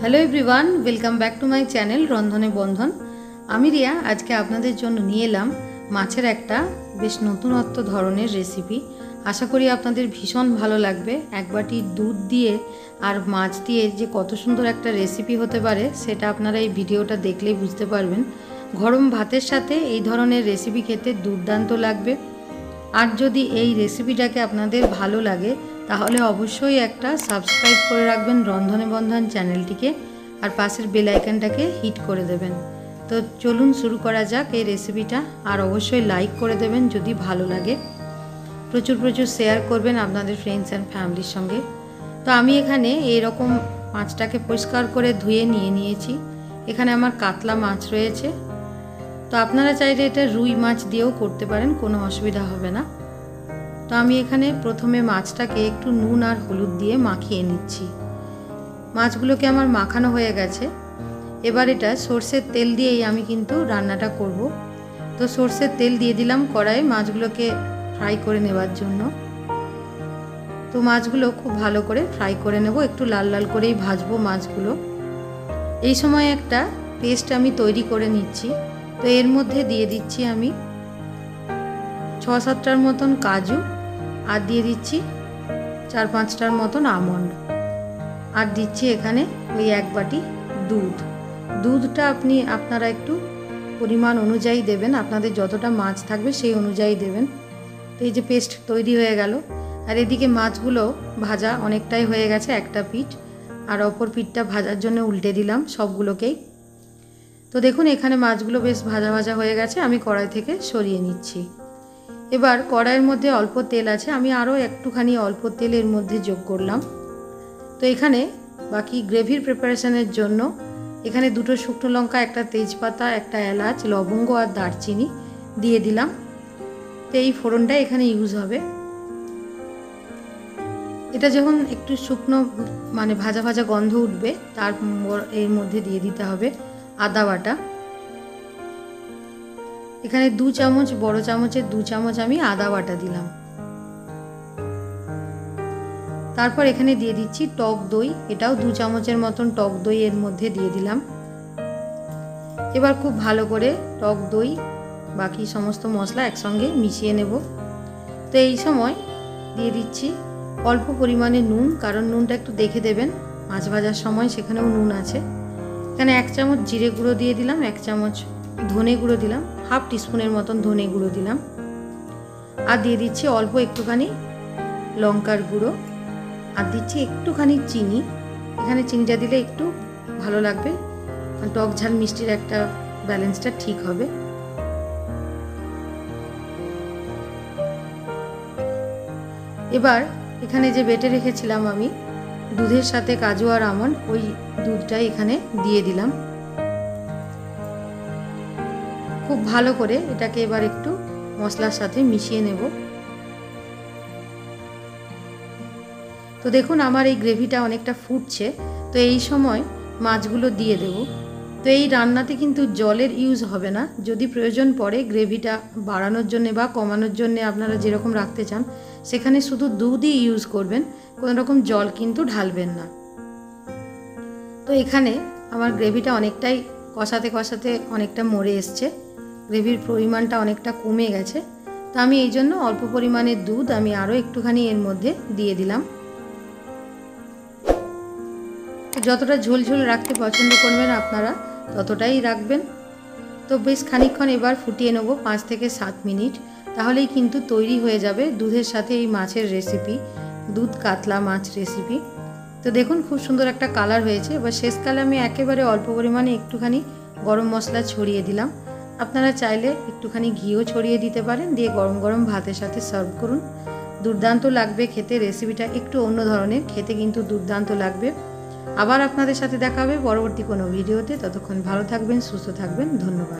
Hello everyone welcome back to my channel Randhone Bandhon. आमी रिया आज के आपनादेर जोन्नो निये एलाम माछेर एकटा बेश नतूनत्व धरनेर रेसिपि। आशा करी आपनादेर भीषण भालो लागबे। एक बाटी दूध दिए और माछ दिए जे कत सुंदर एकटा रेसिपि होते पारे सेटा आपनारा एई भिडियोटा देखलेई बुझते पारबेन। गरम भातेर साथे एई धरनेर रेसिपि खेते दुर्दान्त लागबे। और जदि एई रेसिपिटाके आपनादेर भालो लागे ताहले अवश्यई एकटा सबस्क्राइब करे राखबेन रंधने बंधन चैनलटिके और पाशेर बेल आइकनटाके हिट करे देबेन। तो चलुन शुरू करा जाक एई रेसिपिटा और अवश्यई लाइक करे देबेन जदि भालो लागे। प्रचुर प्रचुर शेयर करबेन आपनादेर फ्रेंड्स एंड फैमिलिर संगे। तो आमी एखाने एई रकम माछटाके परिष्कार करे धुए निये नियेछि। एखाने आमार कातला माछ रयेछे। तो आपनारा चाइले एटा रुई माछ दिएও करते पारेन, कोनो असुविधा होबे ना। तो आमी एखाने प्रथमे माछटाके एकटू नुन और हलुद दिए माखिए निচ্ছি। माछगुलोके आमार माखानो हये गेछे। एबार एटा सर्षेर तेल दिएई आमी किन्तु रान्नाटा करब। तो सर्षेर तेल दिए दिलाम कड़ाइये माछगुलोके फ्राई करे नेবার জন্য। तो माछगुलो खूब भालो करे फ्राई करे नेब, एकटू लाल लाल करेई भाजबो माछगुलो। এই সময় একটা পেস্ট আমি তৈরি করে নিচ্ছি। तो एर मध्य दिए दिচ্ছি আমি ৬-৭টার মতন কাজু আর দিয়ে দিচ্ছি ৪-৫টার মতন আমন্ড আর দিচ্ছি এখানে ওই এক বাটি দুধ। দুধটা আপনারা একটু পরিমাণ অনুযায়ী দেবেন, আপনাদের যতটা মাছ থাকবে সেই অনুযায়ী দেবেন। তো এই যে পেস্ট তৈরি হয়ে গেল আর এদিকে মাছগুলো ভাজা অনেকটাই হয়ে গেছে, একটা পিঠ আর অপর পিঠটা ভাজার জন্য উল্টে দিলাম সবগুলোকেই। তো দেখুন এখানে মাছগুলো বেশ ভাজা ভাজা হয়ে গেছে, আমি কড়াই থেকে সরিয়ে নিচ্ছি। এবার কড়াইয়ের মধ্যে অল্প তেল আছে, আমি আরও একটুখানি অল্প তেল এর মধ্যে যোগ করলাম। তো এখানে বাকি গ্রেভির প্রিপারেশনের জন্য এখানে দুটো শুকনো লঙ্কা, একটা তেজপাতা, একটা এলাচ, লবঙ্গ আর দারচিনি দিয়ে দিলাম। তো এই ফোড়নটা এখানে ইউজ হবে। এটা যখন একটু শুকনো মানে ভাজা ভাজা গন্ধ উঠবে তার এর মধ্যে দিয়ে দিতে হবে আদা বাটা। এখানে 2 চামচ, বড় চামচের 2 চামচ আমি আদা বাটা দিলাম। তারপর এখানে দিয়ে দিচ্ছি টক দই, এটাও 2 চামচের মতন টক দই এর মধ্যে দিয়ে দিলাম। এবার খুব ভালো করে টক দই বাকি সমস্ত মশলা একসঙ্গে মিশিয়ে নেব। তো এই সময় দিয়ে দিচ্ছি অল্প পরিমাণে নুন, কারণ নুনটা একটু দেখে দেবেন, মাছ ভাজার সময় সেখানেও নুন আছে। এখানে 1 চামচ জিরে গুঁড়ো দিয়ে দিলাম, 1 চামচ ধনে গুঁড়ো দিলাম, হাফ টিস্পুনের মতন ধনে গুঁড়ো দিলাম আর দিয়ে দিচ্ছি অল্প একটুখানি লঙ্কার গুঁড়ো আর দিচ্ছি একটুখানি চিনি। এখানে চিনিটা দিলে একটু ভালো লাগবে, টক ঝাল মিষ্টির একটা ব্যালেন্সটা ঠিক হবে। এবার এখানে যে বেটে রেখেছিলাম আমি দুধের সাথে কাজু আর আমন্ড, ওই দুধটাই এখানে দিয়ে দিলাম। খুব ভালো করে এটাকে এবার একটু মশলার সাথে মিশিয়ে নেব। তো দেখুন আমার এই গ্রেভিটা অনেকটা ফুটছে। তো এই সময় মাছগুলো দিয়ে দেব। তো এই রান্নাতে কিন্তু জলের ইউজ হবে না, যদি প্রয়োজন পড়ে গ্রেভিটা বাড়ানোর জন্য বা কমানোর জন্য আপনারা যেরকম রাখতে চান সেখানে শুধু দুধই ইউজ করবেন, কোনো রকম জল কিন্তু ঢালবেন না। তো এখানে আমার গ্রেভিটা অনেকটাই কষাতে কষাতে অনেকটা মরে এসছে, গ্রেভির পরিমাণটা অনেকটা কমে গেছে। তো আমি এই জন্য অল্প পরিমাণে দুধ আমি আরও একটুখানি এর মধ্যে দিয়ে দিলাম। যতটা ঝোল ঝোল রাখতে পছন্দ করবেন আপনারা ততটাই রাখবেন। তো বেশ খানিকক্ষণ এবার ফুটিয়ে নেব 5 থেকে 7 মিনিট, তাহলেই কিন্তু তৈরি হয়ে যাবে দুধের সাথে এই মাছের রেসিপি, দুধ কাতলা মাছ রেসিপি। তো দেখুন খুব সুন্দর একটা কালার হয়েছে। এবার শেষকালে আমি একেবারে অল্প পরিমাণে একটুখানি গরম মশলা ছড়িয়ে দিলাম। আপনারা চাইলে একটুখানি ঘিও ছড়িয়ে দিতে পারেন, দিয়ে গরম গরম ভাতের সাথে সার্ভ করুন। দুর্দান্ত লাগবে খেতে, রেসিপিটা একটু অন্য ধরনের, খেতে কিন্তু দুর্দান্ত লাগবে। আবার আপনাদের সাথে দেখা হবে পরবর্তী কোনো ভিডিওতে। ততক্ষণ ভালো থাকবেন, সুস্থ থাকবেন, ধন্যবাদ।